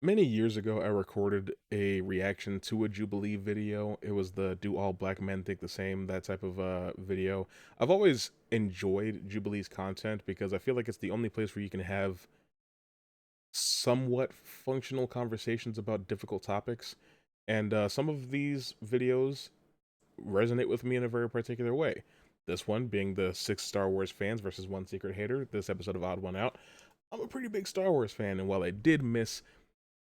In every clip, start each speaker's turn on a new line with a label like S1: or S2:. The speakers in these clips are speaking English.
S1: Many years ago, I recorded a reaction to a Jubilee video. It was the "Do All Black Men Think the Same?" that type of video. I've always enjoyed Jubilee's content because I feel like it's the only place where you can have somewhat functional conversations about difficult topics. And some of these videos resonate with me in a very particular way. This one being the 6 Star Wars fans versus one secret hater, this episode of Odd One Out. I'm a pretty big Star Wars fan, and while I did miss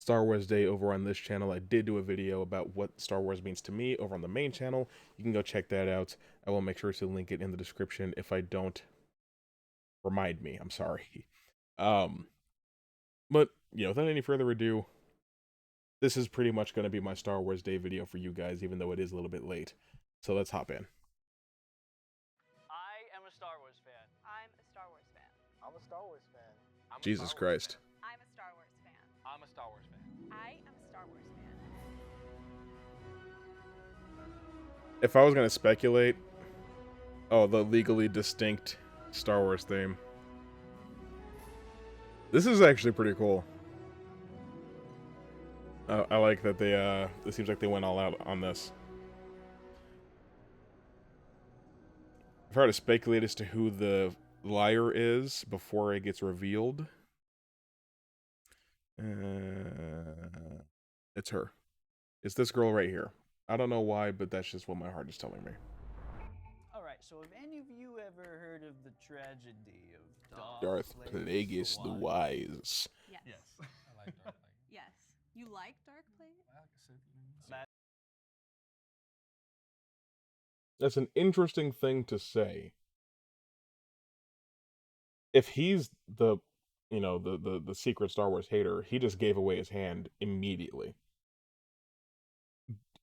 S1: Star Wars Day over on this channel, I did do a video about what Star Wars means to me over on the main channel. You can go check that out. I will make sure to link it in the description. If I don't, remind me. I'm sorry. Um, but, without any further ado, this is pretty much going to be my Star Wars Day video for you guys, even though it is a little bit late. So let's hop in.
S2: I am a Star Wars fan.
S3: I'm a Star Wars fan.
S4: I'm a Star Wars fan.
S1: Jesus Christ.
S3: I'm a Star Wars fan.
S2: I'm a Star Wars fan.
S3: I am a Star Wars fan.
S1: If I was going to speculate, oh, the legally distinct Star Wars theme. This is actually pretty cool. I like that it seems like they went all out on this. I've heard to speculate as to who the liar is before it gets revealed. It's her. It's this girl right here. I don't know why, but that's just what my heart is telling me.
S2: Alright, so have any of you ever heard of the tragedy of
S1: Darth Plagueis the Wise.
S3: Yes.
S4: Yes. I like Darth Plagueis.
S3: Yes. You like Dark Plague?
S1: That's an interesting thing to say. If he's the secret Star Wars hater, he just gave away his hand immediately.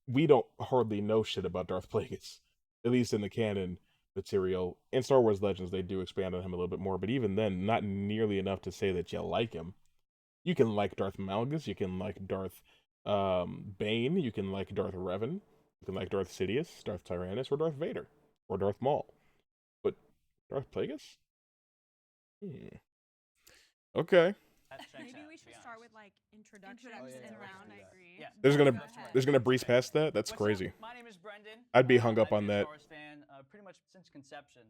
S1: We don't hardly know shit about Darth Plagueis, at least in the canon material. In Star Wars Legends, they do expand on him a little bit more, but even then, not nearly enough to say that you like him. You can like Darth Malgus, you can like Darth Bane, you can like Darth Revan, you can like Darth Sidious, Darth Tyrannus, or Darth Vader, or Darth Maul. But Darth Plagueis? Okay.
S3: Maybe we should start with like introductions and round. I agree.
S2: Yeah.
S1: There's gonna breeze past that? That's
S2: What's
S1: crazy.
S2: up? My name is Brendan.
S1: I'd be hung up
S2: I've
S1: on
S2: been a
S1: that.
S2: Star Wars fan pretty much since conception.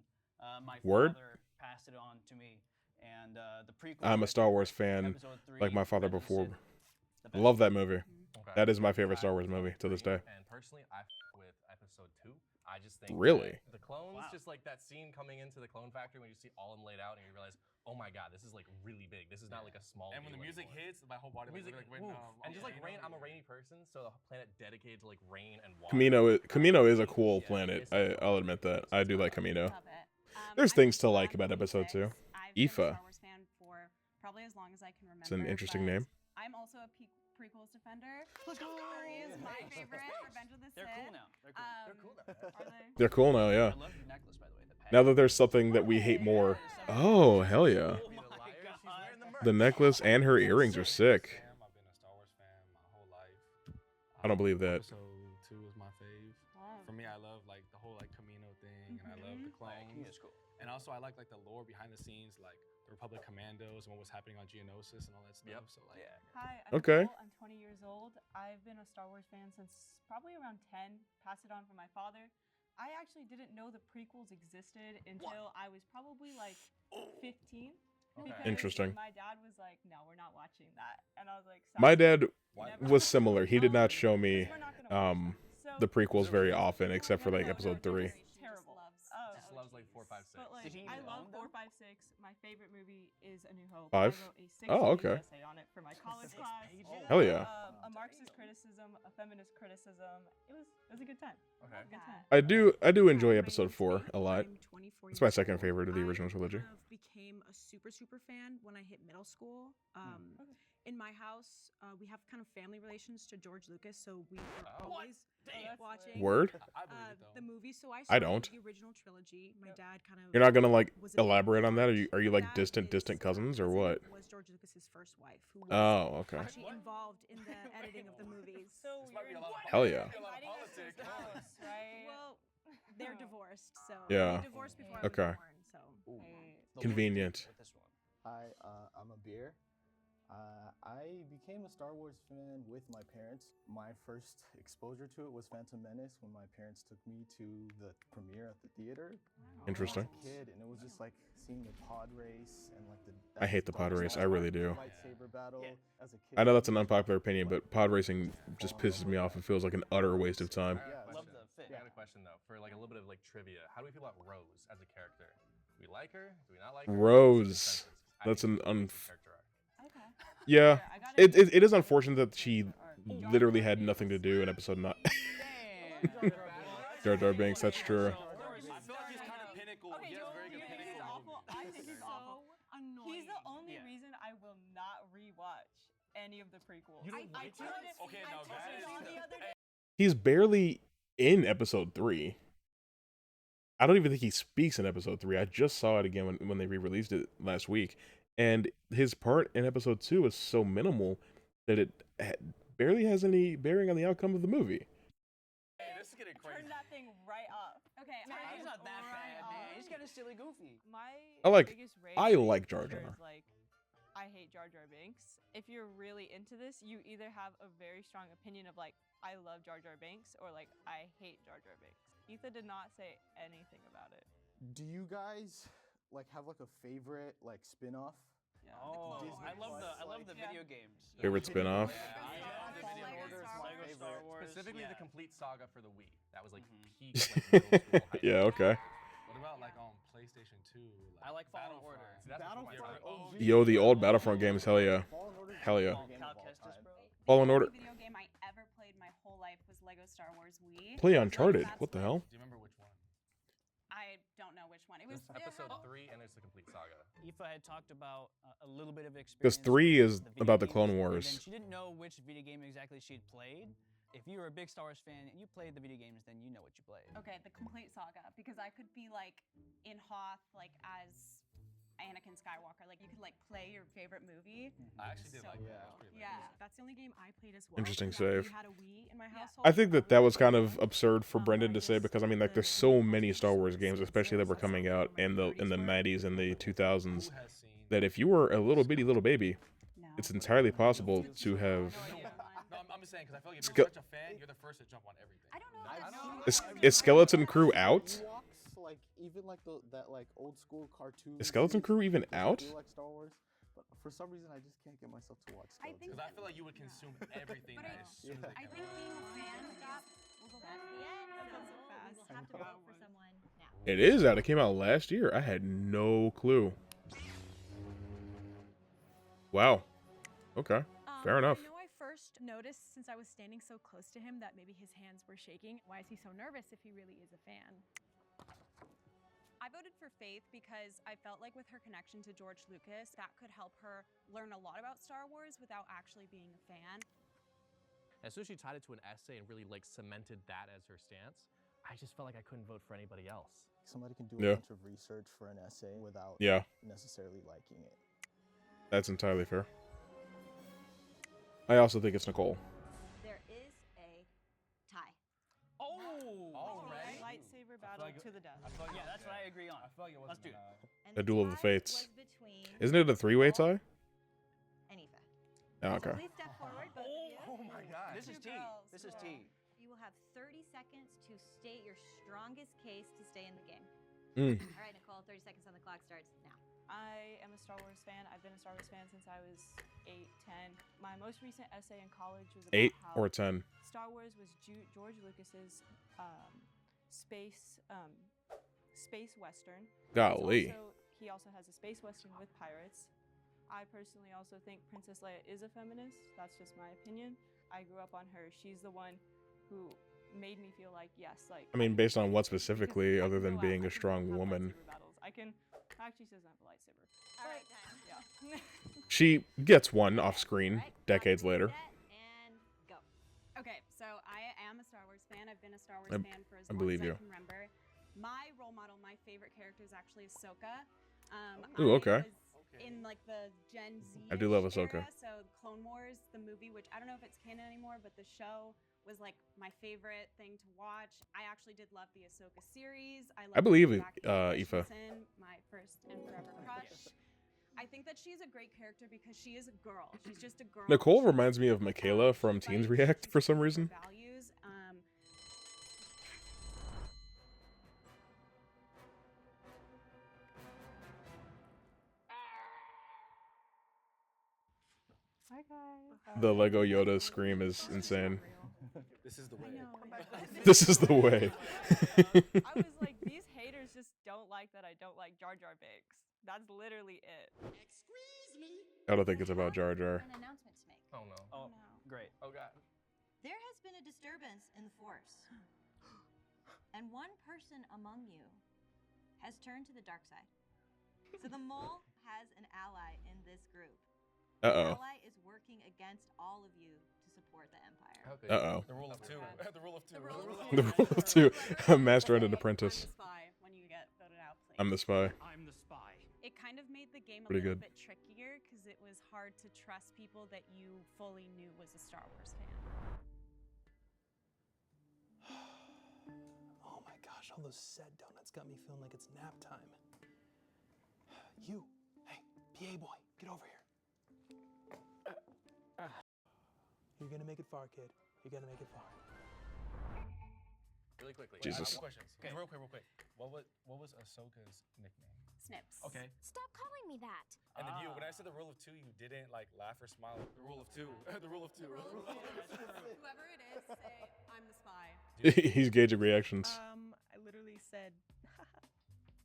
S2: My
S1: Word?
S2: father passed it on to me, and the prequel.
S1: I'm a Star Wars fan,
S2: Episode 3,
S1: like my father
S2: Revenge of the
S1: before.
S2: Sith, the best.
S1: Love that movie.
S4: Okay.
S1: That is my favorite Star Wars movie to this day.
S4: And personally, I with episode 2. I just think
S1: Really?
S4: that the clones,
S2: Wow.
S4: just like that scene coming into the clone factory when you see all of them laid out and you realize, oh my god, this is like really big. This is not like a small.
S5: And when the
S4: deal
S5: music
S4: anymore.
S5: hits, my whole body
S4: Music,
S5: like when,
S4: oof. And just like rain, I'm a rainy person, so the planet dedicated to like rain and water.
S1: Camino is a cool
S4: Yeah,
S1: planet.
S4: it's a
S1: I'll admit that. I do like Camino.
S3: Love it.
S1: There's
S3: I'm
S1: things to
S3: also
S1: like about
S3: Black
S1: episode 2.
S3: I've been a
S1: Aoife.
S3: Star Wars fan for probably as long as I can remember.
S1: It's an interesting
S3: but
S1: name.
S3: I'm also a prequels defender.
S2: Let's go.
S3: Three is my favorite. Revenge of the Sith.
S2: They're cool now. They're cool.
S4: They're cool now.
S3: Are they?
S1: They're cool now, yeah.
S2: I love your necklace, by the way. The
S1: Now that there's something that we hate more. Oh, hell yeah.
S2: Oh my god.
S1: The necklace and her earrings are sick.
S5: I've been a Star Wars fan my whole life.
S1: I don't believe that.
S5: Episode 2 is my fave.
S3: Wow.
S5: For me, I love like the whole like Camino thing, and I love the clones.
S2: It's cool.
S5: And also, I like the lore behind the scenes, like the Republic Commandos and what was happening on Geonosis and all that stuff.
S4: Yep.
S5: So like,
S2: Yeah.
S3: Hi, I'm
S1: Okay.
S3: Nicole. I'm 20 years old. I've been a Star Wars fan since probably around 10. Passed it on from my father. I actually didn't know the prequels existed until I was probably like 15.
S4: Okay.
S3: because
S1: Interesting.
S3: My dad was like, "No, we're not watching that," and I was like,
S1: My
S3: "Sorry."
S1: dad
S3: Never-
S1: was similar. He did not show me
S3: We're not gonna watch that.
S1: the
S3: So-
S1: prequels very often,
S3: No,
S1: except for
S3: no,
S1: like
S3: no,
S1: episode
S3: no,
S1: 3.
S3: Terrible.
S4: Just loves like 4, 5, 6.
S3: But like,
S2: Did he
S3: I
S2: even
S3: love
S2: own
S3: 4,
S2: them?
S3: 5, 6. My favorite movie is A New Hope.
S1: 5?
S3: I wrote a 6
S1: Oh, okay.
S3: essay on it for my college
S2: 6
S3: class.
S2: pages?
S1: Hell yeah.
S3: A Marxist criticism, a feminist criticism. It was a good time.
S4: Okay.
S3: Good time.
S1: I do enjoy episode 4 a lot. It's my second favorite of the original trilogy.
S6: I kind of became a super fan when I hit middle school. In my house, we have kind of family relations to George Lucas, so we were always watching
S1: Word?
S5: I believe it
S6: the
S5: though.
S6: movie. So I
S1: I
S6: started
S1: don't.
S6: the original trilogy. My dad kind of.
S1: You're not gonna like
S6: was a big
S1: elaborate on that?
S6: part
S1: Are you
S6: of
S1: like
S6: that.
S1: distant
S6: His,
S1: cousins or
S6: cousin
S1: what?
S6: Was George Lucas's first wife, who was
S1: Oh, okay.
S6: actually involved in the editing of the movies.
S3: So
S5: This might be a lot of
S1: Hell yeah.
S5: politics. A lot of
S3: Inviting us to his
S5: politics.
S3: house, right?
S6: Well, they're divorced, so
S1: Yeah.
S6: they divorced before I
S1: Okay.
S6: was born. So
S2: Ooh.
S1: Convenient.
S2: With this one.
S4: Hi, I'm a beer.
S7: I became a Star Wars fan with my parents. My first exposure to it was Phantom Menace when my parents took me to the premiere at the theater.
S1: Interesting.
S7: When I was a kid, and it was just like seeing the pod race and like the.
S1: I hate the pod race. I really do.
S7: Lightsaber battle as a kid.
S1: I know that's an unpopular opinion, but pod racing just pisses me off. It feels like an utter waste of time.
S2: Love the fit.
S4: I got a question though, for like a little bit of like trivia. How do we feel about Rose as a character? Do we like her? Do we not like her?
S1: Rose. That's an
S4: character arc.
S3: Okay.
S1: Yeah.
S3: Sure, I gotta
S1: It is unfortunate that she literally had nothing to do in episode 9.
S2: Damn.
S1: Jar Jar Binks, that's true.
S5: I feel like he's kind of pinnacle.
S3: Okay,
S5: He has
S3: don't
S5: very good
S3: you think he's
S5: pinnacle.
S3: awful? I think he's awful.
S6: Annoying.
S3: He's the only
S2: Yeah.
S3: reason I will not rewatch any of the prequels.
S4: You don't
S3: I
S4: like
S3: turned
S4: it?
S3: it.
S5: Okay,
S3: I
S5: no,
S3: turned
S5: that
S3: it
S5: is
S3: on
S5: the-
S3: the other day.
S1: He's barely in episode 3. I don't even think he speaks in episode 3. I just saw it again when they re-released it last week. And his part in episode 2 is so minimal that it barely has any bearing on the outcome of the movie.
S4: Hey, this is getting crazy.
S3: Turn that thing right up. Okay,
S2: Man,
S3: I
S2: he's not that bad, man. He's kind of silly goofy.
S3: My
S1: I like-
S3: biggest rage
S1: I
S3: with
S1: like Jar
S3: Twitter
S1: Jar.
S3: is, like, I hate Jar Jar Binks. If you're really into this, you either have a very strong opinion of like I love Jar Jar Binks or like I hate Jar Jar Binks. Ethan did not say anything about it.
S7: Do you guys like have like a favorite like spin-off?
S3: Yeah.
S2: Oh,
S7: Disney
S2: I love
S7: Plus,
S2: the
S3: Yeah.
S2: video games.
S1: Favorite spin-off?
S2: Yeah,
S7: Fallen
S2: Lego
S7: Order is
S2: Star
S7: my
S2: Wars.
S7: favorite.
S2: Star Wars.
S4: Specifically
S2: yeah.
S4: the complete saga for the Wii. That was like
S2: Mhm.
S4: peak. Like, middle school, high
S1: Yeah,
S4: school.
S1: okay.
S5: What about like on PlayStation 2?
S2: I like Fallen
S5: Battlefront?
S2: Order.
S4: See, that's before my
S7: Battlefront
S4: time.
S7: OG.
S1: Yo, the old Battlefront games, hell yeah.
S7: Fallen Order is
S1: Hell
S7: my
S1: yeah.
S7: favorite game
S2: Cal
S7: of all
S2: Kestis,
S7: time.
S2: bro.
S1: Fallen
S6: The
S1: Order.
S6: only video game I ever played my whole life was Lego Star Wars Wii.
S1: Play
S6: So
S1: Uncharted.
S6: that's
S1: What the
S6: like-
S1: hell?
S5: Do you remember which one?
S6: I don't know which one. It was
S4: Episode 3 and it's the complete saga.
S2: Aoife had talked about a little bit of experience.
S1: Because 3
S2: with
S1: is
S2: video
S1: about the
S2: games,
S1: Clone
S2: and
S1: Wars.
S2: then she didn't know which video game exactly she'd played. If you were a big Star Wars fan and you played the video games, then you know what you played.
S6: Okay, the complete saga, because I could be like in Hoth, like as Anakin Skywalker. Like you could like play your favorite movie.
S5: I actually did
S6: So
S5: like
S7: cool.
S5: that. That was pretty lit.
S6: Yeah, that's the only game I played as well.
S1: Interesting
S6: and that we
S1: save.
S6: had a Wii in my household.
S1: I think that was kind of absurd for
S6: Um,
S1: Brendan
S6: I
S1: to say
S6: just-
S1: because I mean like there's so many Star Wars games, especially that were coming out in the 90s and the 2000s,
S5: Who has seen?
S1: that if you were a little little baby,
S6: No.
S1: it's entirely possible to have.
S6: No idea.
S5: No, I'm just saying because I feel like if
S1: Ske-
S5: you're such a fan, you're the first to jump on everything.
S6: I don't know.
S7: I've
S6: If
S7: seen-
S6: that's
S1: Is Skeleton Crew out?
S7: Ewoks, like even like that like old school cartoon.
S1: Is Skeleton
S7: series
S1: Crew even
S7: just
S1: out?
S7: feel like Star Wars, but for some reason I just can't get myself to watch
S6: I
S7: Skeleton.
S6: think
S5: Because I feel like you would consume everything
S6: But
S5: that
S6: I-
S5: as soon as they
S6: I
S5: come
S6: think
S5: out.
S6: being a fan of that.
S8: That's the end.
S6: That sounds so
S8: So
S6: fast.
S8: we will have to
S7: I know.
S8: vote for someone now.
S1: It is out. It came out last year. I had no clue. Wow. Okay. Fair enough.
S6: I know I first noticed since I was standing so close to him that maybe his hands were shaking. Why is he so nervous if he really is a fan? I voted for Faith because I felt like with her connection to George Lucas, that could help her learn a lot about Star Wars without actually being a fan.
S4: As soon as she tied it to an essay and really like cemented that as her stance, I just felt like I couldn't vote for anybody else.
S7: Somebody can do
S1: Yeah.
S7: a bunch of research for an essay without
S1: Yeah,
S7: necessarily liking it.
S1: that's entirely fair. I also think it's Nicole.
S8: There is a tie.
S2: Oh,
S4: Already?
S3: Lightsaber battle
S5: like it-
S3: to the death.
S5: I feel like
S2: Yeah, that's what I agree on.
S5: I feel like it
S2: Let's
S5: wasn't
S2: do it.
S8: And
S1: A duel of the
S8: tie
S1: fates.
S8: was between
S1: Isn't it a three-way tie?
S8: and Aoife.
S1: Oh,
S8: So
S1: okay.
S8: please step forward, both of you.
S4: Oh my god.
S2: This is
S3: Two
S2: T.
S3: girls,
S2: This is
S3: girl.
S2: T.
S8: You will have 30 seconds to state your strongest case to stay in the game.
S1: Mm.
S8: All right, Nicole, 30 seconds on the clock starts now.
S3: I am a Star Wars fan. I've been a Star Wars fan since I was 8, 10. My most recent essay in college was about
S1: 8
S3: how
S1: or 10?
S3: Star Wars was George Lucas's space space western.
S1: Golly.
S3: He also has a space western with pirates. I personally also think Princess Leia is a feminist. That's just my opinion. I grew up on her. She's the one who made me feel like yes, like
S1: I mean,
S3: can
S1: based
S3: fight
S1: on what
S3: because
S1: specifically,
S3: I
S1: other
S3: can
S1: than
S3: go out,
S1: being
S3: I
S1: a
S3: can
S1: strong
S3: have
S1: woman?
S3: lightsaber battles. I can actually she doesn't have a lightsaber.
S8: All
S3: But,
S8: right, time.
S3: yeah.
S1: She gets one off screen
S8: All right,
S1: decades
S8: clock
S1: later.
S8: reset and go.
S6: Okay, so I am a Star Wars fan. I've been a Star Wars
S1: I-
S6: fan for as
S1: I
S6: long
S1: believe
S6: as
S1: you.
S6: I can remember. My role model, my favorite character is actually Ahsoka.
S1: Ooh,
S6: I
S1: okay.
S6: was in like the Gen Z.
S1: I do love Ahsoka.
S6: So Clone Wars, the movie, which I don't know if it's canon anymore, but the show was like my favorite thing to watch. I actually did love the Ahsoka series.
S1: I believe
S6: loved
S1: it,
S6: Hayden
S1: Aoife.
S6: Christensen, my first and forever crush. I think that she's a great character because she is a girl. She's just a girl.
S1: Nicole
S6: She's
S1: reminds me of Michaela from
S6: right,
S1: Teens
S6: she's
S1: React for some
S6: supporting her
S1: reason.
S6: Values.
S3: Hi guys.
S1: The Lego Yoda scream is insane.
S5: This is the
S6: I
S5: way.
S6: know.
S1: This is the way.
S3: I was like, these haters just don't like that I don't like Jar Jar Binks. That's literally it.
S1: I don't think it's about Jar Jar.
S8: An announcement to make.
S4: Oh no.
S2: Oh, great.
S4: Oh god.
S8: There has been a disturbance in the Force, and one person among you has turned to the dark side. So the mole has an ally in this group. The
S1: Uh-oh.
S8: ally is working against all of you to support the Empire.
S4: Okay.
S1: Uh-oh.
S5: The rule of two. The rule of two.
S1: The rule of two. Master and an apprentice.
S6: I'm the spy when you get voted out, please.
S1: I'm the spy.
S2: I'm the spy.
S6: It kind of made the game a
S1: Pretty
S6: little
S1: good.
S6: bit trickier because it was hard to trust people that you fully knew was a Star Wars fan.
S9: Oh my gosh, all those said donuts got me feeling like it's nap time. You, hey, PA boy, get over here. You're gonna make it far, kid. You're gonna make it far.
S4: Really quickly.
S1: Jesus.
S5: Questions. Okay. Real quick. What was Ahsoka's nickname?
S6: Snips.
S5: Okay.
S10: Stop calling me that.
S5: And then when I said the rule of two, you didn't like laugh or smile. The rule of two. The rule of two.
S6: Whoever it is, say, I'm the spy.
S1: He's gauging reactions.
S6: I literally said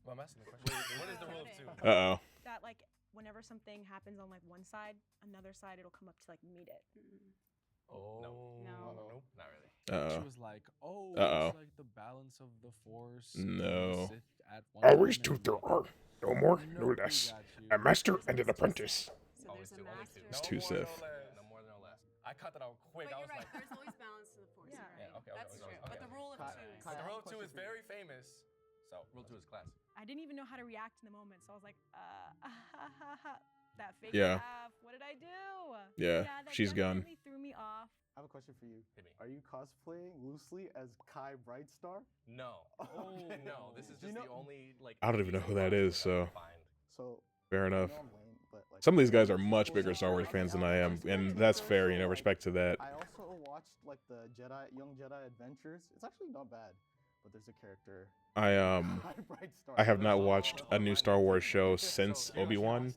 S5: Well, I'm asking the question. What is the rule of two?
S1: Uh-oh.
S6: that, like, whenever something happens on, like, one side, another side, it'll come up to, like, meet it.
S5: Oh.
S4: No. Not really.
S1: Uh-oh.
S5: She was like, oh,
S1: Uh-oh.
S5: it's like the balance of the Force.
S1: No.
S5: Sith at one
S1: Always
S5: time
S1: two
S5: and
S1: there
S5: like,
S1: are. No more, no
S5: we
S1: less.
S5: got you.
S1: A master and an apprentice.
S6: So
S4: Always
S6: there's a
S4: two, only
S6: master.
S4: two.
S1: It's
S5: No
S1: two
S5: more,
S1: Sith.
S5: no less.
S4: No more, no less.
S5: I caught that out quick. I was like,
S6: There's always balance to the force.
S3: Yeah.
S5: Yeah, okay,
S6: That's
S5: okay,
S6: true.
S5: okay.
S6: But the rule of
S7: Kai-
S6: two.
S7: Kai-
S5: the
S7: I have
S5: rule
S7: a
S5: of two is
S7: question for you.
S5: very famous. So
S4: Rule 2 is class.
S6: I didn't even know how to react in the moment, so I was like, that fake
S1: Yeah.
S6: laugh. What did I do?
S1: Yeah,
S6: that
S1: she's gone.
S6: definitely threw me off.
S7: I have a question for you.
S4: Hit me.
S7: Are you cosplaying loosely as Kai Brightstar?
S4: No.
S7: Okay.
S4: No, this is
S7: You
S4: just
S7: know-
S4: the only like.
S1: I don't even know who that is, so
S7: So
S1: fair
S7: I
S1: enough.
S7: know I'm lame, but like
S1: Some of these guys are much bigger Star Wars fans than I am, and that's fair, you know, respect to that.
S7: I also watched like the Young Jedi Adventures. It's actually not bad, but there's a character.
S1: I
S7: Kai Brightstar.
S1: I have not watched a new Star Wars show since Obi-Wan.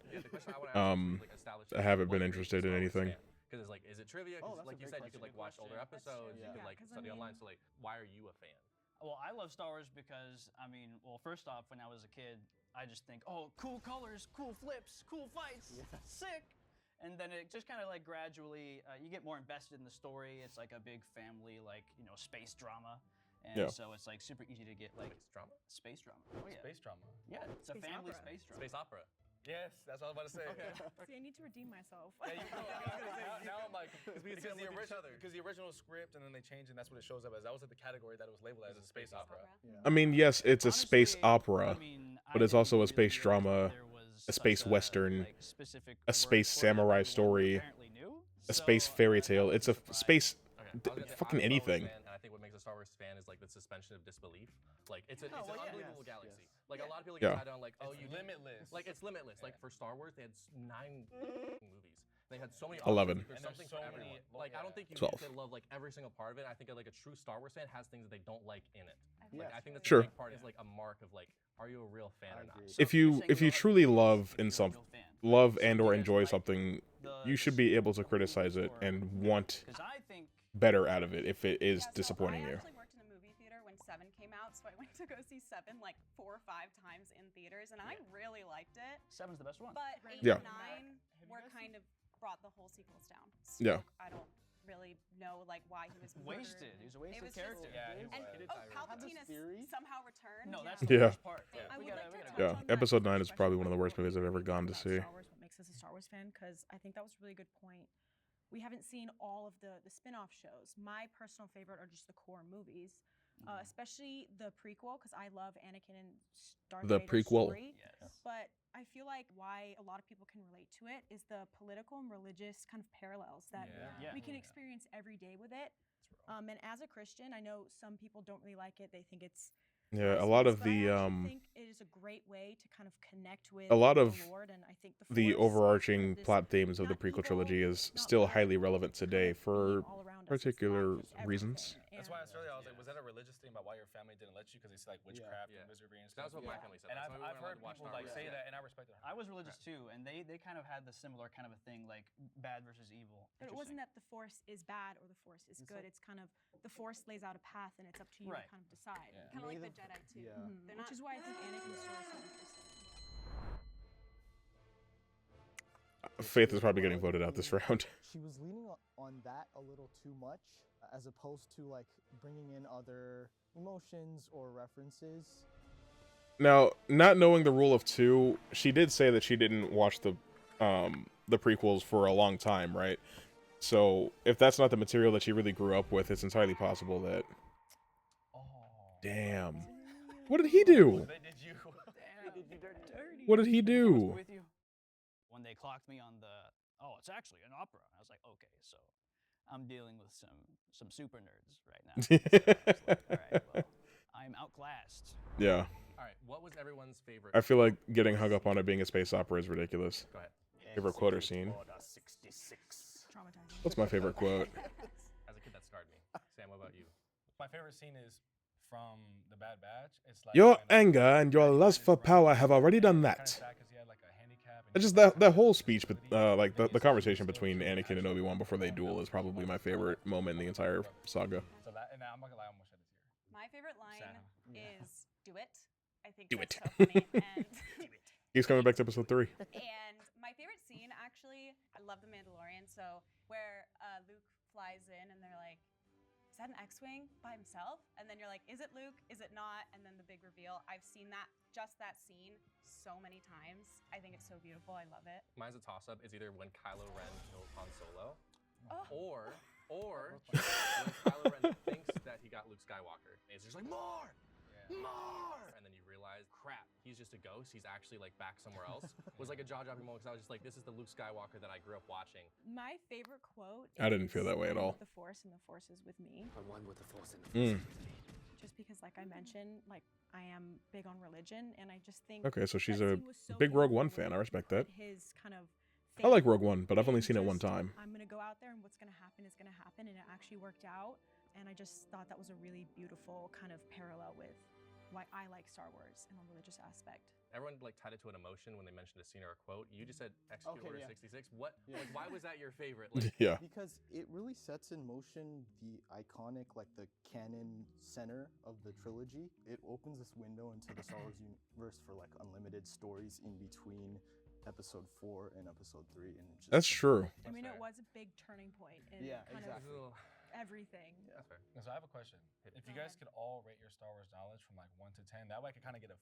S1: I haven't been interested in anything.
S4: Because it's like, is it trivia?
S7: Oh,
S4: Because
S7: that's a
S4: like you
S7: great
S4: said, you could like
S7: question.
S4: watch older episodes,
S7: Yeah.
S4: you could like
S6: 'cause I
S4: study online.
S6: mean-
S4: So like, why are you a fan?
S2: Well, I love Star Wars because, I mean, well, first off, when I was a kid, I just think, oh, cool colors, cool flips, cool fights, sick. And then it just kind of like gradually, you get more invested in the story. It's like a big family, like, you know, space drama. And
S1: Yeah.
S2: so it's like super easy to get like
S4: Space drama.
S2: Space drama. Oh, yeah.
S5: Space drama.
S2: Yeah, it's a
S6: Space
S2: family
S6: opera.
S2: space drama.
S4: Space opera.
S5: Yes, that's what I was about to say.
S6: See, I need to redeem myself.
S5: Yeah, now I'm like,
S4: we
S5: because
S4: sit and
S5: the,
S4: look at each
S5: original,
S4: other.
S5: because the original script and then they changed and that's what it shows up as. That was like the category that it was labeled as a space opera.
S1: I mean, yes, it's a space
S2: Honestly,
S1: opera,
S2: I mean,
S1: but
S2: I
S1: it's also a
S2: didn't really
S1: space
S2: realize
S1: drama,
S2: there was
S1: a space
S2: such
S1: western,
S2: like, specific
S1: a
S2: word
S1: space
S2: for it that
S1: samurai
S2: everyone
S1: story,
S2: apparently knew.
S1: a space
S2: So,
S1: fairy
S2: that
S1: tale.
S2: was
S1: It's a
S2: surprising.
S1: space,
S4: Okay. I'm a
S1: fucking
S4: Star Wars
S1: anything.
S4: fan, and I think what makes a Star Wars fan is like the suspension of disbelief. Like it's an
S2: Oh, well, yeah.
S4: unbelievable
S7: Yes,
S4: galaxy.
S7: yes.
S4: Like a lot of people
S1: Yeah.
S4: get tied down like, oh,
S5: It's
S4: you
S5: limitless.
S4: Like it's limitless. Like
S5: Yeah.
S4: for Star Wars, they had 9 movies. They had so many.
S1: 11.
S4: Options. There's
S5: And there's
S4: something
S5: so
S4: for
S5: many-
S4: everyone.
S5: well,
S4: Like I don't
S5: yeah.
S4: think you
S1: 12.
S4: need to love like every single part of it. I think like a true Star Wars fan has things that they don't like in it. Like
S7: Yes.
S4: I think that's
S1: Sure.
S4: the big part is like a mark of like, are you a real fan
S7: I
S4: or not?
S7: agree.
S2: So
S1: If you
S2: saying
S1: if you
S2: love
S1: truly
S2: is
S1: love
S2: you're
S1: in
S2: a
S1: some
S2: real fan.
S1: love and or
S2: Something
S1: enjoy
S2: like
S1: something,
S2: the
S1: you should be able to
S2: sequel
S1: criticize it
S2: or-
S1: and want
S2: 'cause I think
S1: better out of it if it is
S6: Yeah, so
S1: disappointing
S6: I
S1: you.
S6: actually worked in a movie theater when 7 came out, so I went to go see 7 like 4 or 5 times in theaters, and I really liked it.
S2: 7's the best one.
S6: But 8
S1: Yeah.
S6: and 9 were kind of brought the whole sequels down.
S1: Yeah.
S6: Snoke, I don't really know like why he was murdered.
S2: Wasted. He was a wasted
S6: was just-
S2: character.
S5: Yeah, he
S6: And
S5: was.
S6: Palpatine
S7: theory?
S6: has somehow returned.
S2: No,
S6: yeah.
S2: that's the
S1: Yeah.
S2: worst part.
S5: Yeah.
S6: I
S2: We
S6: would
S2: gotta,
S6: like
S2: we
S6: to
S2: gotta
S6: touch
S1: Yeah,
S6: on that,
S1: episode 9 is
S6: especially
S1: probably one of the worst
S6: about
S1: movies I've ever gone to
S6: about
S1: see.
S6: Star Wars, what makes us a Star Wars fan? Because I think that was a really good point. We haven't seen all of the spin-off shows. My personal favorite are just the core movies, especially the prequel because I love Anakin and Darth
S1: The
S6: Vader's
S1: prequel.
S6: story.
S2: Yes.
S6: But I feel like why a lot of people can relate to it is the political and religious kind of parallels that
S2: Yeah.
S6: we can experience every day with it. And as a Christian, I know some people don't really like it. They think it's
S1: Yeah, a lot of
S6: But I
S1: the
S6: actually think it is a great way to kind of connect with
S1: a lot of
S6: the Lord, and I think the
S1: the
S6: Force is kind
S1: overarching
S6: of this
S1: plot themes of the
S6: not
S1: prequel
S6: evil,
S1: trilogy is
S6: not
S1: still
S6: bad,
S1: highly relevant
S6: kind
S1: today
S6: of being
S1: for
S6: all around us. It's
S1: particular
S6: life, it's
S1: reasons.
S6: everything.
S5: That's
S6: And
S5: why I asked earlier. I was like, was that a religious thing about why your family didn't let you? Because they see like witchcraft
S4: Yeah.
S5: and wizardry and
S4: That's
S5: stuff.
S4: what my family said.
S5: And
S4: That's why we
S5: I've
S4: weren't allowed
S5: heard
S4: to watch
S5: people
S4: Star
S5: like
S4: Wars.
S5: say that, and I respect it.
S2: I was religious too, and they kind of had the similar kind of a thing, like bad versus evil.
S6: But it wasn't that the Force is bad or the Force is good. It's kind of the Force lays out a path, and it's up to you
S2: Right.
S6: to kind of decide.
S5: Yeah.
S3: Kind of like the Jedi too.
S7: Yeah.
S3: They're
S6: Which
S3: not
S6: is why I think Anakin's story is so interesting.
S1: Faith is probably getting voted out this round.
S7: She was leaning on that a little too much, as opposed to like bringing in other emotions or references.
S1: Now, not knowing the rule of two, she did say that she didn't watch the prequels for a long time, right? So if that's not the material that she really grew up with, it's entirely possible that.
S5: Oh.
S1: Damn. What did he do?
S5: They did you.
S2: Dirty.
S1: What did he
S2: Can I go
S1: do?
S2: with you? When they clocked me on the, oh, it's actually an opera. I was like, okay, so I'm dealing with some super nerds right now. So I was like, all right, well, I'm outclassed.
S1: Yeah.
S4: All right, what was everyone's favorite?
S1: I feel like getting hung up on it being a space opera is ridiculous.
S4: Go ahead.
S1: Favorite quote or scene?
S6: Traumatizing.
S1: What's my favorite quote?
S4: As a kid, that scarred me. Sam, what about you?
S5: My favorite scene is from the Bad Batch. It's like
S1: Your
S5: when,
S1: anger and your
S5: Anakin
S1: lust
S5: is
S1: for
S5: running
S1: power
S5: and
S1: have
S5: he's
S1: already done
S5: kinda
S1: that.
S5: sad 'cause he had, like, a handicap and
S1: It's
S5: he
S1: just
S5: was, like,
S1: that
S5: kinda
S1: whole
S5: with
S1: speech, but
S5: disability,
S1: like
S5: and then
S1: the
S5: he
S1: conversation
S5: still
S1: between
S5: killed the
S1: Anakin and
S5: actual
S1: Obi-Wan before they
S5: villain.
S1: duel is probably my favorite moment in the entire saga.
S5: So that, and I'm not gonna lie, I almost shed a tear.
S3: My favorite line
S5: Sad.
S3: is "Do it." I think
S1: Do
S3: that's
S1: it.
S3: so funny. And
S1: He's coming back to episode 3.
S3: and my favorite scene, actually, I love The Mandalorian. So where Luke flies in and they're like, "Is that an X-wing by himself?" And then you're like, "Is it Luke? Is it not?" And then the big reveal. I've seen just that scene so many times. I think it's so beautiful. I love it.
S4: Mine's a toss-up. It's either when Kylo Ren kills Han Solo,
S3: Oh.
S4: or when Kylo Ren thinks that he got Luke Skywalker. And he's just like, more! More! And then you realize, crap, he's just a ghost. He's actually like back somewhere else. Was like a jaw-dropping moment because I was just like, this is the Luke Skywalker that I grew up watching.
S6: My favorite quote
S1: I didn't feel
S6: is,
S1: that way at
S6: "I'm
S1: all."
S6: with the Force and the Force is with me."
S10: I'm one with the Force and the Force is with me.
S6: Just because, like I mentioned, like I am big on religion, and I just think
S1: Okay, so she's
S6: that
S1: a
S6: scene was so
S1: big Rogue
S6: beautiful
S1: One fan.
S6: where
S1: I
S6: he
S1: respect that.
S6: put his kind of
S1: I like
S6: faith
S1: Rogue One, but I've only
S6: in
S1: seen it one
S6: just,
S1: time.
S6: I'm gonna go out there, and what's gonna happen is gonna happen, and it actually worked out. And I just thought that was a really beautiful kind of parallel with why I like Star Wars in a religious aspect.
S4: Everyone like tied it to an emotion when they mentioned a scene or a quote. You just said Execute
S7: Okay,
S4: Order
S7: yeah.
S4: 66. What?
S7: Yeah.
S4: Like, why was that your favorite? Like,
S1: Yeah.
S7: Because it really sets in motion the iconic, like the canon center of the trilogy. It opens this window into the Star Wars universe for like unlimited stories in between episode 4 and episode 3. And it's just,
S1: That's true.
S6: I mean, it
S5: fair.
S6: was a big turning point in
S7: Yeah,
S6: kind
S7: exactly.
S6: of everything.
S4: That's fair.
S5: So I have a question. If you guys could all rate your Star Wars knowledge from like 1 to 10, that way I could kind of get a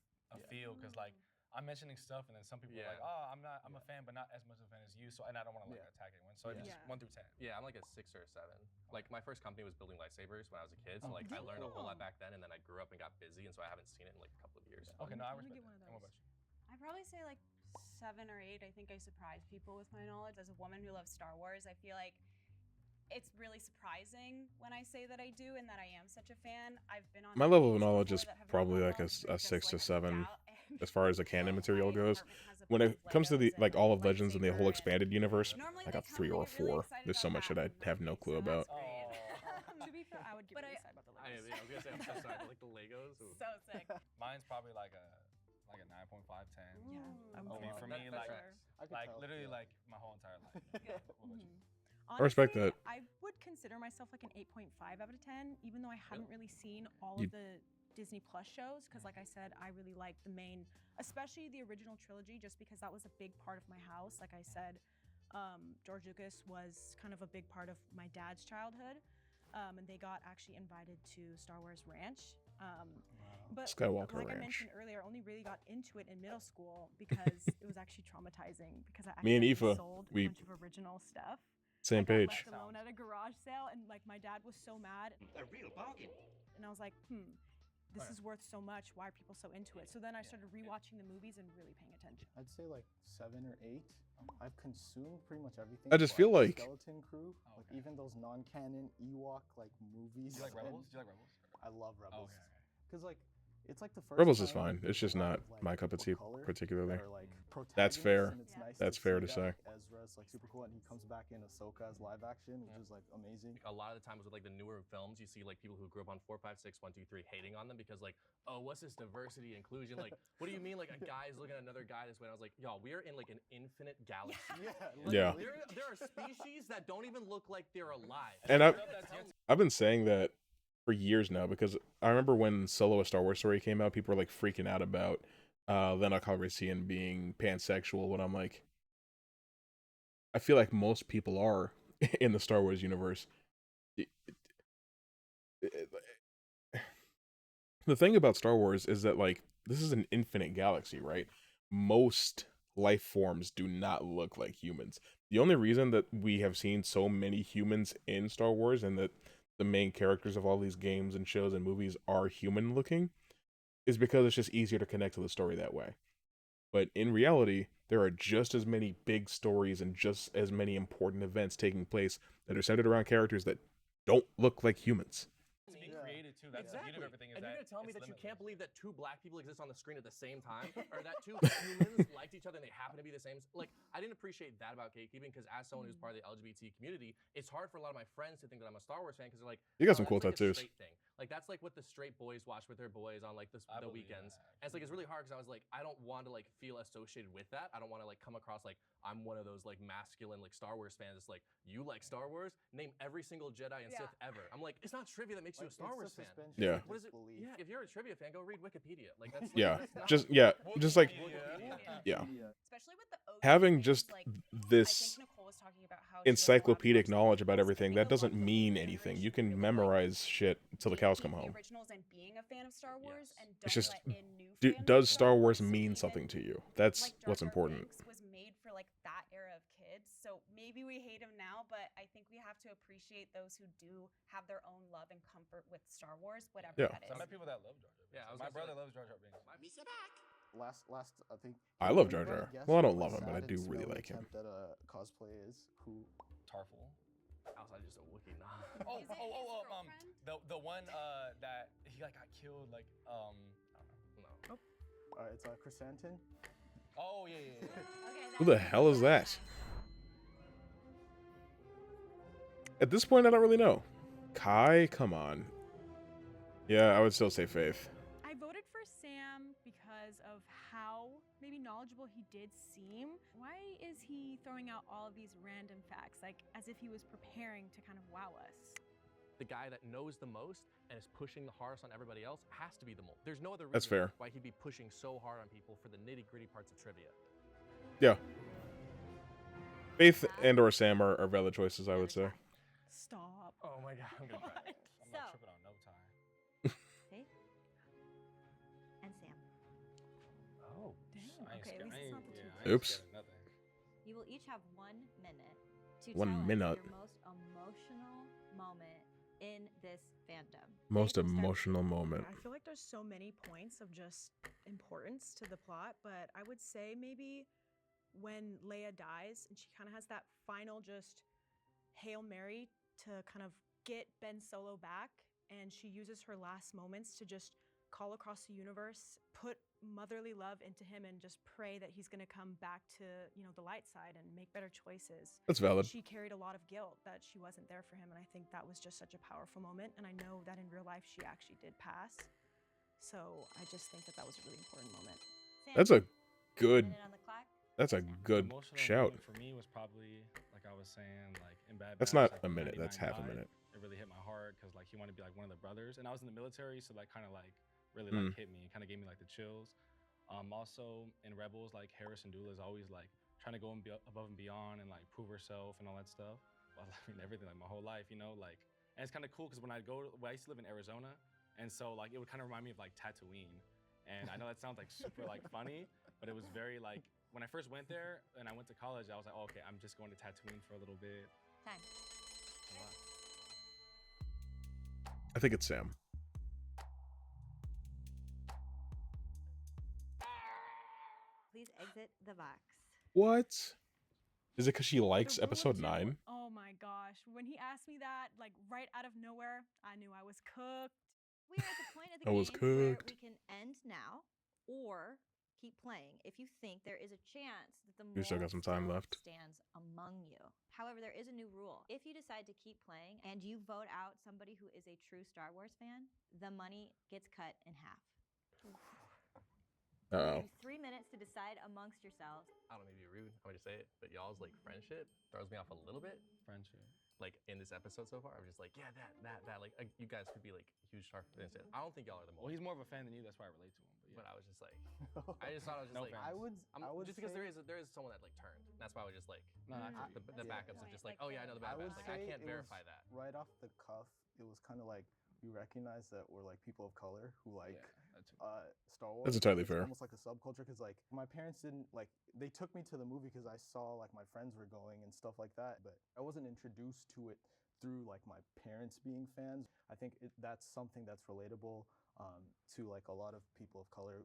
S5: feel, because like I'm mentioning stuff and then some people are like, oh, I'm a fan, but not as much of a fan as you. So, and I don't want to like attack anyone. So just 1 through 10.
S4: Yeah, I'm like a 6 or a 7. Like my first company was building lightsabers when I was a kid, so like I learned a whole lot back then, and then I grew up and got busy, and so I haven't seen it in like a couple of years.
S5: Okay, no, I
S6: I'm gonna
S5: respect
S6: get
S5: that.
S6: one of
S5: And what
S6: those.
S5: about you?
S3: I'd probably say like 7 or 8. I think I surprised people with my knowledge. As a woman who loves Star Wars, I feel like it's really surprising when I say that I do and that I am such a fan. I've been on
S1: My level of
S3: meetings
S1: knowledge
S3: before
S1: is
S3: that have
S1: probably
S3: not
S1: like a,
S3: gone well,
S1: a
S3: just,
S1: 6 to
S3: like,
S1: 7
S3: out, and
S1: as far as the canon material
S3: my
S1: goes.
S3: apartment has a
S1: When
S3: bunch
S1: it
S3: of
S1: comes to the
S3: Legos
S1: like
S3: and
S1: all
S3: a
S1: of Legends and the whole
S3: lightsaber,
S1: expanded universe,
S3: normally
S1: I
S3: they
S1: got
S3: come
S1: 3
S3: when
S1: or
S3: I get really
S1: 4.
S3: excited
S1: There's so
S3: about
S1: much
S3: that
S1: that I
S3: and
S1: have no
S3: movies,
S1: clue
S3: so that's
S1: about.
S3: great.
S6: To be fair, I would give
S3: But
S6: it
S3: I-
S6: a side about the
S4: I
S6: Legos.
S4: was gonna say I'm so sorry, but like the Legos. Ooh.
S3: So sick.
S5: Mine's probably like a 9.5, 10.
S6: Yeah, I'm
S7: Oh,
S5: I mean,
S7: wow.
S5: for
S4: That-
S5: me,
S4: that
S5: like,
S4: tracks.
S7: I could
S5: like
S7: tell,
S5: literally
S7: yeah.
S5: like my whole entire life. What about you?
S1: I respect
S6: Honestly,
S1: that.
S6: I would consider myself like an 8.5 out of 10, even though I haven't really seen all
S1: You-
S6: of the Disney Plus shows. Because, like I said, I really like the main, especially the original trilogy, just because that was a big part of my house. Like I said, George Lucas was kind of a big part of my dad's childhood, and they got actually invited to Star Wars Ranch. But
S1: Skywalker
S6: like I
S1: Ranch.
S6: mentioned earlier, I only really got into it in middle school because it was actually traumatizing. Because I
S1: Me and
S6: accidentally
S1: Aoife,
S6: sold
S1: we-
S6: a bunch of original stuff.
S1: Same
S6: I got
S1: page.
S6: left alone at a garage sale, and like my dad was so mad,
S10: A real bargain.
S6: and I was like, this is worth so much. Why are people so into it? So then I started rewatching the movies and really paying attention.
S7: I'd say like 7 or 8. I've consumed pretty much everything.
S1: I just feel like-
S7: Skeleton Crew, like even those non-canon Ewok like movies.
S5: Do you like
S7: and-
S5: Rebels? Do you like Rebels?
S7: I love Rebels.
S5: okay.
S7: Because like It's like the first
S1: Rebels is
S7: time
S1: fine. It's just
S7: a lot
S1: not
S7: of, like,
S1: my cup of
S7: people
S1: tea
S7: of color
S1: particularly.
S7: that are like
S1: That's
S7: protagonists,
S1: fair.
S7: and it's
S3: Yeah.
S7: nice
S1: That's
S7: to
S1: fair
S7: see
S1: to say.
S7: that Ezra's like super cool, and he comes back in Ahsoka as live action, which is like amazing.
S4: A lot of the times with like the newer films, you see like people who grew up on 4, 5, 6, 1, 2, 3 hating on them because like, oh, what's this diversity inclusion? Like, what do you mean like a guy is looking at another guy this way? And I was like, y'all, we are in like an infinite galaxy. Like,
S1: Yeah.
S4: There are species that don't even look like they're alive.
S1: And I've been saying that for years now because I remember when Solo: A Star Wars Story came out, people were like freaking out about Lena Calrissian being pansexual. When I'm like, I feel like most people are in the Star Wars universe. The thing about Star Wars is that like this is an infinite galaxy, right? Most life forms do not look like humans. The only reason that we have seen so many humans in Star Wars and that the main characters of all these games and shows and movies are human looking is because it's just easier to connect to the story that way. But in reality, there are just as many big stories and just as many important events taking place that are centered around characters that don't look like humans.
S5: To be created too. That's the beauty of everything. Is
S4: And you're
S5: that
S4: gonna tell me
S5: it's
S4: that you
S5: limitless.
S4: can't believe that 2 black people exist on the screen at the same time, or that 2 humans liked each other and they happen to be the same. Like, I didn't appreciate that about gatekeeping because as someone who's part of the LGBT community, it's hard for a lot of my friends to think that I'm a Star Wars fan because they're like,
S1: You got
S4: "Oh,
S1: some cool
S4: that's like a
S1: tattoos."
S4: straight thing. Like that's like what the straight boys watch with their boys on like the
S5: believe
S4: weekends.
S5: that,
S4: And it's like it's really hard because I was like, I don't want to like feel associated with that. I don't want to like come across like I'm one of those like masculine like Star Wars fans. It's like you like Star Wars? Name every single Jedi and Sith ever. I'm like, it's not trivia that makes you a Star Wars fan.
S1: Yeah.
S4: What is it? Yeah, if you're a trivia fan, go read Wikipedia. Like that's
S1: Yeah,
S4: that's not
S1: just like yeah,
S3: Especially with the OG
S1: having
S3: things,
S1: just
S3: like,
S1: this
S3: I think Nicole was talking about how she doesn't watch
S1: encyclopedic
S3: most
S1: knowledge
S3: of
S1: about
S3: the
S1: everything
S3: movies. I
S1: that
S3: think a lot
S1: doesn't
S3: of the
S1: mean
S3: older
S1: anything.
S3: generation
S1: You can
S3: really, like,
S1: memorize shit till the cows come
S3: gatekeep
S1: home.
S3: the originals and being a fan of Star Wars and
S1: It's
S3: don't
S1: just
S3: let in new fans of
S1: does Star Wars
S3: So
S1: mean
S3: even,
S1: something to you? That's
S3: like, Jar
S1: what's
S3: Jar
S1: important.
S3: Binks was made for like that era of kids, so maybe we hate him now, but I think we have to appreciate those who do have their own love and comfort with Star Wars, whatever
S1: Yeah.
S3: that is.
S5: So I met people that love Jar Jar Binks.
S4: Yeah, I was
S5: My
S4: gonna say,
S5: brother
S4: like,
S5: loves Jar Jar Binks.
S10: Misa back.
S7: Last, I think.
S1: I
S7: can
S1: love
S7: we
S1: Jar
S7: probably
S1: Jar.
S7: guess
S1: Well, I
S7: who
S1: don't
S7: the
S1: love him, but I
S7: sad
S1: do
S7: and
S1: really
S7: smelly
S1: like him.
S7: attempt at a cosplay is? Who?
S5: Tarful.
S4: outside just a Wookiee. Nah.
S5: Oh,
S3: Is it his girlfriend?
S5: the one that he like got killed like I don't know.
S4: No.
S7: It's Chrysanthemum.
S5: Oh yeah.
S3: Okay,
S1: Who the hell is that? At this point, I don't really know. Kai, come on. Yeah, I would still say Faith.
S6: I voted for Sam because of how maybe knowledgeable he did seem. Why is he throwing out all of these random facts, like as if he was preparing to kind of wow us?
S4: The guy that knows the most and is pushing the hardest on everybody else has to be the most. There's no other reason
S1: That's fair.
S4: why he'd be pushing so hard on people for the nitty-gritty parts of trivia.
S1: Yeah. Faith and or Sam are valid choices, I would say.
S6: Stop.
S4: Oh my god, I'm gonna cry.
S5: I'm
S8: So-
S5: not tripping on no time.
S8: Faith and Sam.
S5: Oh,
S6: Dang,
S5: I ain't
S6: okay, at
S5: scared-
S6: least
S5: I
S6: it's
S5: ain't-
S6: not the two
S5: yeah, I ain't
S1: Oops.
S5: scared of nothing.
S8: You will each have 1 minute to
S1: 1
S8: tell
S1: minute.
S8: us your most emotional moment in this fandom.
S1: Most
S8: Faith, we'll start with
S1: emotional
S8: you.
S1: moment.
S11: I feel like there's so many points of just importance to the plot, but I would say maybe when Leia dies and she kind of has that final just Hail Mary to kind of get Ben Solo back, and she uses her last moments to just call across the universe, put motherly love into him, and just pray that he's going to come back to, the light side and make better choices.
S1: That's valid.
S11: She carried a lot of guilt that she wasn't there for him, and I think that was just such a powerful moment. And I know that in real life she actually did pass, so I just think that that was a really important moment.
S8: Sam,
S1: That's a good.
S8: minute on the clock.
S1: That's a good
S5: Emotional
S1: shout.
S5: moment for me was probably like I was saying, like in Bad
S1: That's
S5: Batch,
S1: not
S5: like,
S1: a
S5: when
S1: minute. That's
S5: 99
S1: half a
S5: died,
S1: minute.
S5: It really hit my heart because like he wanted to be like one of the brothers, and I was in the military, so that kind of like really
S1: Mm.
S5: like hit me and kind of gave me like the chills. Also in Rebels, like Harrison Dula is always like trying to go above and beyond and like prove herself and all that stuff. Well, I mean everything like my whole life, like, and it's kind of cool because when I used to live in Arizona, and so like it would kind of remind me of like Tatooine, and I know that sounds like super like funny, but it was very like when I first went there and I went to college, I was like, oh, okay, I'm just going to Tatooine for a little bit.
S8: Time.
S5: A lot.
S1: I think it's Sam.
S8: Please exit the box.
S1: What? Is it because she
S6: The
S1: likes
S6: rule of
S1: episode
S6: two-
S1: 9?
S6: Oh my gosh. When he asked me that, like right out of nowhere, I knew I was cooked.
S8: We are at the point of the
S1: I was
S8: game where
S1: cooked.
S8: we can end now or keep playing if you think there is a chance that the
S1: We still
S8: mole
S1: got some time
S8: still
S1: left.
S8: stands among you. However, there is a new rule. If you decide to keep playing and you vote out somebody who is a true Star Wars fan, the money gets cut in half. You
S1: Uh-oh.
S8: have 3 minutes to decide amongst yourselves.
S4: I don't mean to be rude. I'm gonna just say it, but y'all's like friendship throws me off a little bit.
S5: Friendship.
S4: Like in this episode so far, I'm just like, yeah, that. Like you guys could be like huge Star fans. I don't think y'all are the
S5: Well,
S4: most.
S5: he's more of a fan than you. That's why I relate to him. But, yeah.
S4: But I was just like, I just thought I was just
S5: No
S4: like,
S5: offense.
S7: I would
S4: just because
S7: say,
S4: there is someone that like turned. That's why I was just like,
S5: No, I feel you.
S4: the
S8: That's
S4: backups
S8: good
S4: are just
S8: point.
S4: like, oh yeah, I know the
S7: I
S4: bad
S7: would
S4: batch. Like I
S7: say
S4: can't
S7: it
S4: verify
S7: was
S4: that.
S7: right off the cuff. It was kind of like we recognize that we're like people of color who like
S5: that's
S7: Star Wars.
S1: That's entirely
S7: It's
S1: fair.
S7: almost like a subculture because like my parents didn't like they took me to the movie because I saw like my friends were going and stuff like that, but I wasn't introduced to it through like my parents being fans. I think that's something that's relatable to like a lot of people of color.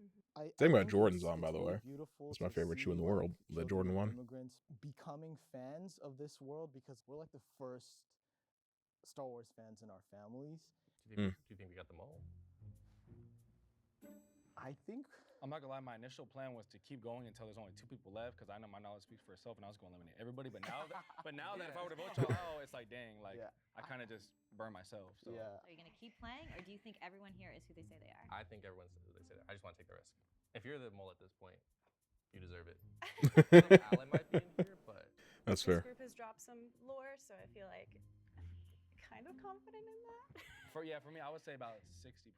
S1: Thing about
S7: think
S1: Jordan's on, by
S7: it's
S1: the
S7: really
S1: way.
S7: beautiful
S1: It's my
S7: to
S1: favorite shoe in
S7: see,
S1: the world,
S7: like,
S1: the
S7: children
S1: Jordan
S7: of
S1: 1.
S7: immigrants becoming fans of this world because we're like the first Star Wars fans in our families.
S4: Do you think we got the mole?
S7: I think
S5: I'm not gonna lie, my initial plan was to keep going until there's only 2 people left because I know my knowledge speaks for itself and I was gonna eliminate everybody. But now that if I were to vote y'all out, it's like dang, like I kind of just burn myself. So.
S7: yeah.
S8: Are you going to keep playing, or do you think everyone here is who they say they are?
S4: I think everyone's who they say that. I just want to take the risk. If you're the mole at this point, you deserve it. Alan might be in here, but
S1: That's
S11: This
S1: fair.
S11: group has dropped some lore, so I feel like kind of confident in that.
S5: For me, I would say about 60%.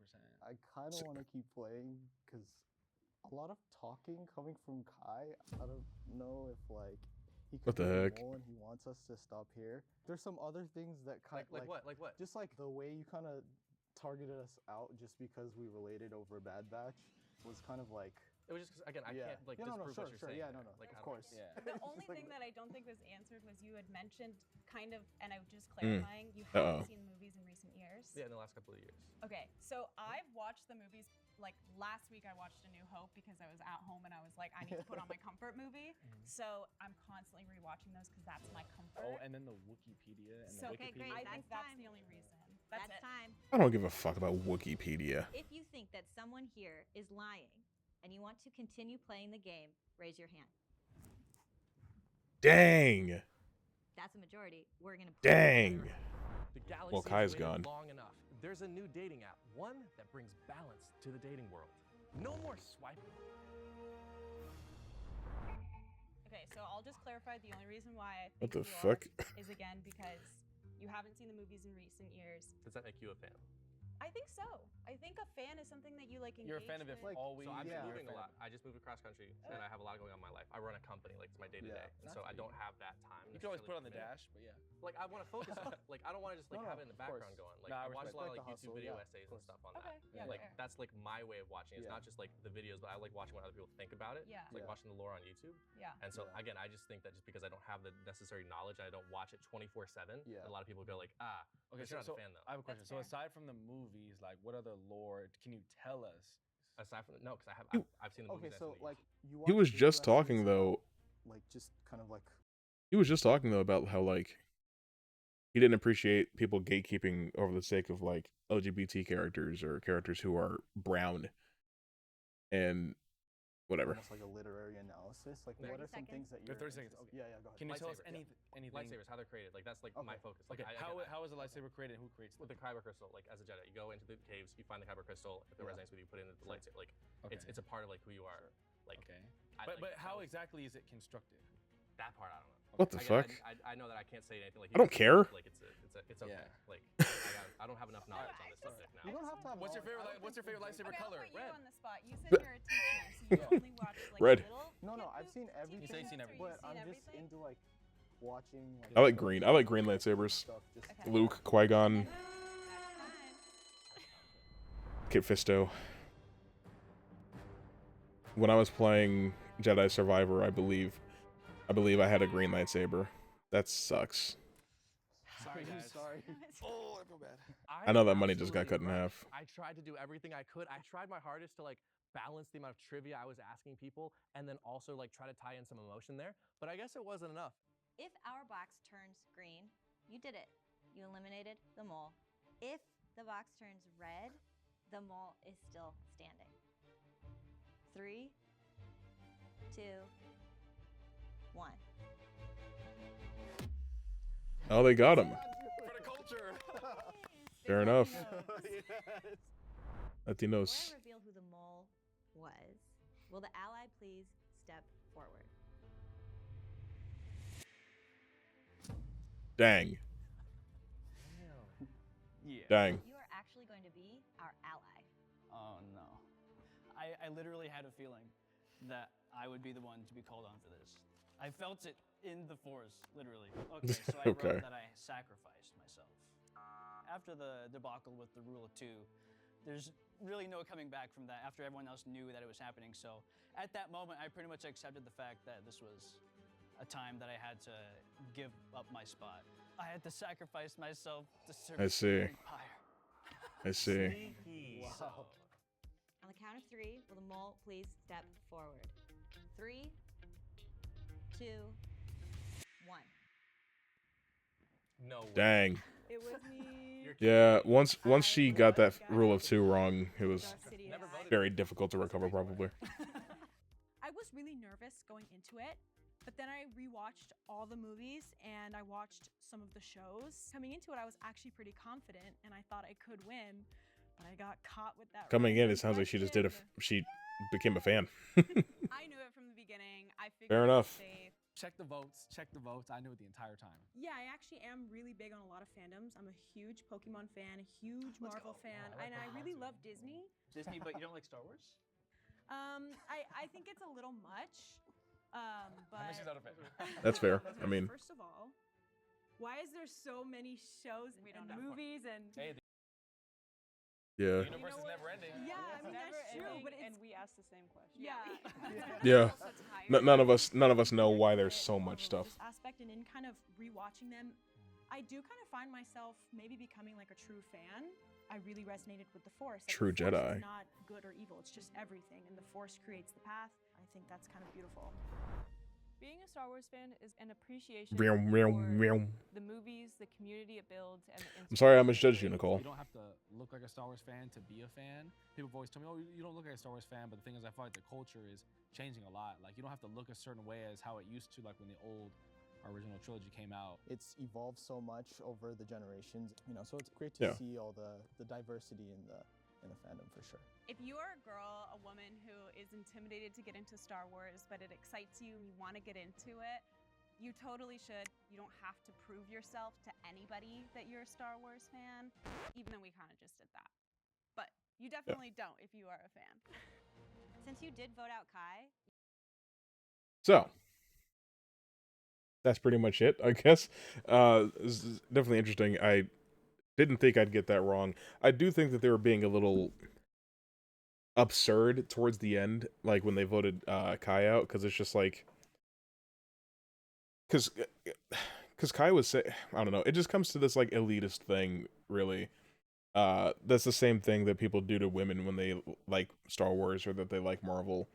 S7: I kind of want to keep playing because a lot of talking coming from Kai. I don't know if like he
S1: What
S7: could
S1: the
S7: be
S1: heck?
S7: mole and he wants us to stop here. There's some other things that kind
S4: like what? Like what?
S7: just like the way you kind of targeted us out just because we related over Bad Batch was kind of like.
S4: It was just 'cause, again, I
S7: Yeah.
S4: can't like
S7: Yeah, no,
S4: disprove
S7: sure,
S4: what you're
S7: sure.
S4: saying.
S7: Yeah,
S4: there.
S7: no.
S4: Like,
S7: Of
S4: I don't-
S7: course.
S5: Yeah.
S11: The
S7: It's
S11: only
S7: just like-
S11: thing that I don't think was answered was you had mentioned kind of, and I was just clarifying, you
S1: Uh-oh.
S11: haven't seen the movies in recent years.
S4: Yeah, in the last couple of years.
S11: Okay, so I've watched the movies. Like last week, I watched A New Hope because I was at home and I was like, I need to put on my comfort movie. So I'm constantly rewatching those because that's my comfort.
S5: Oh, and then the Wikipedia and
S11: So
S5: the
S8: Okay,
S5: Wikipedia.
S8: great.
S11: I think
S8: That's
S11: that's
S8: time.
S11: the only reason.
S8: That's
S11: it.
S8: time.
S1: I don't give a fuck about Wikipedia.
S8: If you think that someone here is lying and you want to continue playing the game, raise your hand.
S1: Dang.
S8: That's a majority. We're going to play.
S1: Dang.
S4: The galaxy
S1: Well,
S4: has
S1: Kai's
S4: waited
S1: gone.
S4: long enough. There's a new dating app, one that brings balance to the dating world. No more swiping.
S11: Okay, so I'll just clarify the only reason why I
S1: What
S11: think
S1: the
S11: you
S1: fuck?
S11: are is again because you haven't seen the movies in recent years.
S4: Does that make you a fan?
S11: I think so. I think a fan is something that you like engage
S5: You're a fan of it
S11: with.
S5: always.
S4: So I've
S7: Yeah.
S4: been moving a lot. I just moved across country, and I have a lot going on in my life. I run a company, like it's my day to day, and
S5: That's
S4: so I
S5: pretty
S4: don't have that time.
S5: You can always put it on
S4: necessarily
S5: the
S4: for me.
S5: dash, but yeah.
S4: Like I want to focus on, like I don't want to just like
S7: No,
S4: have it in the
S7: of course.
S4: background going. Like
S5: No, I
S4: I watch a lot of
S7: respect
S4: like
S7: the
S4: YouTube
S7: hustle,
S4: video
S7: yeah,
S4: essays
S7: of
S4: and
S7: course.
S4: stuff on
S11: Okay,
S4: that.
S11: yeah,
S4: Like
S11: fair.
S4: that's like my way of watching. It's
S7: Yeah.
S4: not just like the videos, but I like watching what other people think about it.
S11: Yeah.
S4: It's like
S7: Yeah.
S4: watching the lore on YouTube.
S11: Yeah.
S4: And so
S7: Yeah.
S4: again, I just think that just because I don't have the necessary knowledge, I don't watch it 24/7.
S7: Yeah.
S4: A lot of people go like,
S5: Okay,
S4: but you're
S5: so
S4: not a fan though.
S5: I have a question.
S11: That's
S5: So
S11: fair.
S5: aside from the movies, like what other lore can you tell us?
S4: Aside from no, because
S1: You-
S4: I've seen the
S7: Okay,
S4: movies.
S7: so like you.
S1: He
S7: watch
S1: was
S7: video
S1: just talking
S7: essays
S1: though.
S7: about, like just kind of like
S1: He was just talking though about how like he didn't appreciate people gatekeeping over the sake of like LGBT characters or characters who are brown and whatever.
S7: almost like a literary analysis. Like,
S4: Yeah.
S7: what are
S8: 30
S7: some things that
S5: You
S7: you're?
S5: have 30 seconds,
S7: interested-
S5: okay.
S7: Yeah, go ahead.
S5: Can you tell us
S4: Lightsabers, yeah.
S5: anything?
S4: lightsabers, how they're created. Like that's like my
S7: Okay.
S4: focus.
S5: Okay,
S4: Like,
S5: how is a lightsaber created and who creates
S4: with
S5: them?
S4: the kyber crystal, like as a Jedi, you go into the caves, you find the kyber crystal. If it
S7: Yeah.
S4: resonates with you, put it in the
S7: Sure.
S4: lightsaber. Like
S5: Okay.
S4: it's a part of like who you are. Like
S5: Okay.
S4: I,
S5: But
S4: like,
S5: how
S4: that was-
S5: exactly is it constructed?
S4: that part I don't know.
S1: What the
S4: Again,
S1: fuck?
S4: I know that I can't say anything like
S1: I don't
S4: he-
S1: care.
S4: Like it's okay.
S5: Yeah.
S4: Like I don't have enough knowledge on this subject now.
S7: You don't have to have.
S5: What's your
S7: knowledge.
S5: favorite?
S7: I don't
S5: What's your
S7: think
S5: favorite
S7: it's
S5: lightsaber
S11: Okay,
S5: color?
S11: I'll put
S5: Red.
S11: you on the spot. You said you're a teacher, so you only watch like
S1: Red.
S11: little.
S7: No,
S11: kid
S7: I've seen
S11: TV
S7: everything.
S5: You say you've seen
S11: shows, or
S5: everything.
S11: you've
S7: But
S11: seen
S7: I'm just
S11: everything?
S7: into like watching. Like,
S1: I like green. I like green lightsabers.
S7: stuff. Just
S11: Okay.
S1: Luke, Qui-Gon,
S11: That's fine.
S1: Kit Fisto. When I was playing Jedi Survivor, I believe I had a green lightsaber. That sucks.
S5: Sorry, guys.
S7: Sorry.
S5: Oh, I feel bad.
S1: I know that money just got
S4: absolutely
S1: cut in
S4: crushed.
S1: half.
S4: I tried to do everything I could. I tried my hardest to like balance the amount of trivia I was asking people, and then also like try to tie in some emotion there. But I guess it wasn't enough.
S8: If our box turns green, you did it. You eliminated the mole. If the box turns red, the mole is still standing. 3, 2, 1.
S1: Oh, they got him.
S4: For the culture.
S1: Fair enough.
S7: Yes.
S1: Latinos.
S8: Before I reveal who the mole was, will the ally please step forward?
S1: Dang.
S2: Yeah.
S1: Dang.
S8: You are actually going to be our ally.
S2: Oh no. I literally had a feeling that I would be the one to be called on for this. I felt it in the force, literally. Okay, so I
S1: Okay.
S2: wrote that I sacrificed myself. After the debacle with the rule of 2, there's really no coming back from that after everyone else knew that it was happening. So at that moment, I pretty much accepted the fact that this was a time that I had to give up my spot. I had to sacrifice myself to serve
S1: I
S2: the
S1: see.
S2: empire.
S1: I see.
S4: Sneaky.
S7: Wow.
S8: On the count of 3, will the mole please step forward? 3, 2, 1.
S4: No way.
S1: Dang.
S11: It was me.
S4: You're
S1: Yeah,
S4: kidding.
S1: once she got that
S11: Guys,
S1: rule of 2 wrong, it was
S11: Dark City
S4: Never
S11: is-
S4: voted.
S1: very difficult to recover, probably.
S6: I was really nervous going into it, but then I rewatched all the movies and I watched some of the shows. Coming into it, I was actually pretty confident and I thought I could win, but I got caught with that.
S1: Coming in,
S6: random
S1: it sounds like she just did
S6: question.
S1: she became a fan.
S6: I knew it from the beginning. I figured
S1: Fair
S6: it
S1: enough.
S6: was safe.
S5: Check the votes. Check the votes. I knew it the entire time.
S6: Yeah, I actually am really big on a lot of fandoms. I'm a huge Pokemon fan, a huge Marvel fan,
S5: Oh, I like
S6: and I
S5: Pokemon
S6: really
S5: too.
S6: love Disney.
S2: Disney, but you don't like Star Wars?
S6: I think it's a little much. But
S5: I know she's not a fan.
S1: That's fair. I mean,
S6: first of all, why is there so many shows and
S3: know.
S6: movies and
S5: Hey, the
S1: yeah.
S5: universe is never ending.
S6: yeah, I mean
S3: Never
S6: that's true,
S3: ending,
S6: but
S3: and
S6: it's
S3: we ask the same question.
S6: yeah.
S1: Yeah.
S6: I'm also tired
S1: None of us know
S6: of
S1: why
S6: the
S1: there's so much stuff.
S6: religious aspect, and in kind of rewatching them, I do kind of find myself maybe becoming like a true fan. I really resonated with the Force. Like,
S1: True
S6: the Force
S1: Jedi.
S6: is not good or evil; it's just everything, and the Force creates the path. I think that's kind of beautiful.
S3: Being a Star Wars fan is an appreciation
S1: Meow,
S3: for
S1: meow, meow.
S3: the movies, the community it builds, and the
S1: I'm sorry I
S3: inspiration it
S1: misjudged you,
S3: brings.
S1: Nicole.
S5: You don't have to look like a Star Wars fan to be a fan. People have always told me, "Oh, you don't look like a Star Wars fan." But the thing is, I feel like the culture is changing a lot. Like you don't have to look a certain way as how it used to, like when the old original trilogy came out.
S7: It's evolved so much over the generations, so it's great to
S1: Yeah.
S7: see all the diversity in the fandom for sure.
S6: If you are a girl, a woman who is intimidated to get into Star Wars, but it excites you and you want to get into it, you totally should. You don't have to prove yourself to anybody that you're a Star Wars fan, even though we kind of just did that. But you definitely don't if you are a fan.
S8: Since you did vote out Kai,
S1: So that's pretty much it, I guess. This is definitely interesting. I didn't think I'd get that wrong. I do think that they were being a little absurd towards the end, like when they voted Kai out, because it's just like, because Kai was say, I don't know, it just comes to this like elitist thing, really. That's the same thing that people do to women when they like Star Wars or that they like Marvel.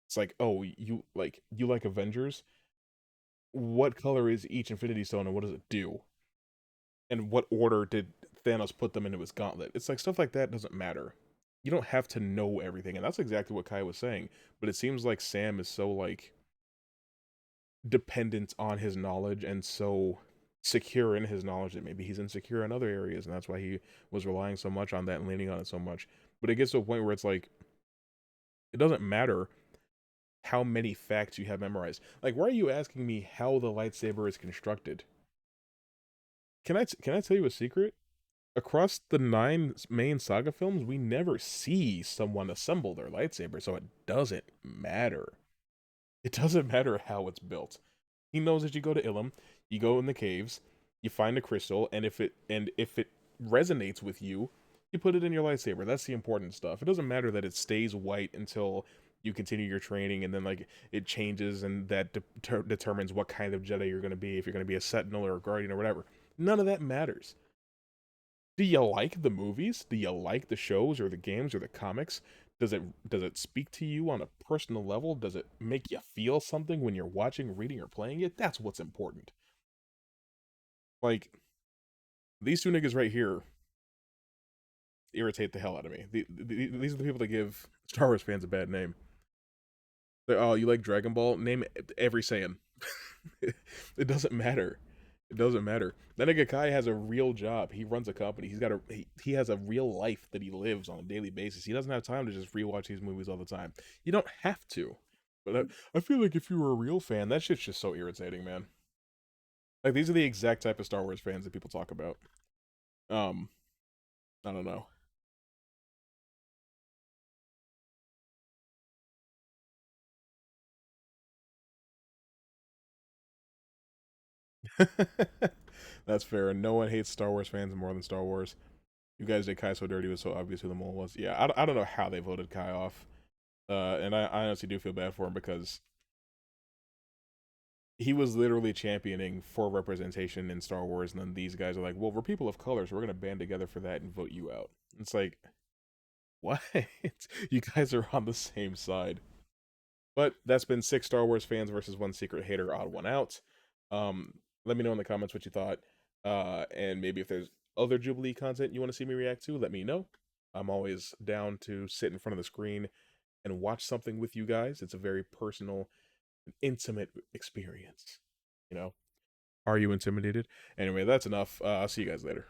S1: It's like, oh, you like Avengers? What color is each Infinity Stone and what does it do? And what order did Thanos put them into his gauntlet? It's like stuff like that doesn't matter. You don't have to know everything, and that's exactly what Kai was saying. But it seems like Sam is so like dependent on his knowledge and so secure in his knowledge that maybe he's insecure in other areas, and that's why he was relying so much on that and leaning on it so much. But it gets to a point where it's like, it doesn't matter how many facts you have memorized. Like, why are you asking me how the lightsaber is constructed? Can I tell you a secret? Across the 9 main saga films, we never see someone assemble their lightsaber, so it doesn't matter. It doesn't matter how it's built. He knows that you go to Ilum, you go in the caves, you find a crystal, and if it resonates with you, you put it in your lightsaber. That's the important stuff. It doesn't matter that it stays white until you continue your training, and then like it changes, and that determines what kind of Jedi you're going to be, if you're going to be a Sentinel or a Guardian or whatever. None of that matters. Do you like the movies? Do you like the shows or the games or the comics? Does it speak to you on a personal level? Does it make you feel something when you're watching, reading, or playing it? That's what's important. Like, these two niggas right here, irritate the hell out of me. These are the people that give Star Wars fans a bad name. Oh, you like Dragon Ball? Name every Saiyan. It doesn't matter. It doesn't matter. That nigga Kai has a real job. He runs a company. He has a real life that he lives on a daily basis. He doesn't have time to just rewatch these movies all the time. You don't have to. But I feel like if you were a real fan, that shit's just so irritating, man. Like these are the exact type of Star Wars fans that people talk about. I don't know. That's fair. No one hates Star Wars fans more than Star Wars. You guys did Kai so dirty. It was so obvious who the mole was. Yeah, I don't know how they voted Kai off. And I honestly do feel bad for him because he was literally championing for representation in Star Wars, and then these guys are like, well, we're people of color, so we're gonna band together for that and vote you out. It's like, what? You guys are on the same side. But that's been 6 Star Wars fans versus 1 secret hater, odd one out. Let me know in the comments what you thought. And maybe if there's other Jubilee content you want to see me react to, let me know. I'm always down to sit in front of the screen and watch something with you guys. It's a very personal, intimate experience. You know? Are you intimidated? Anyway, that's enough. I'll see you guys later.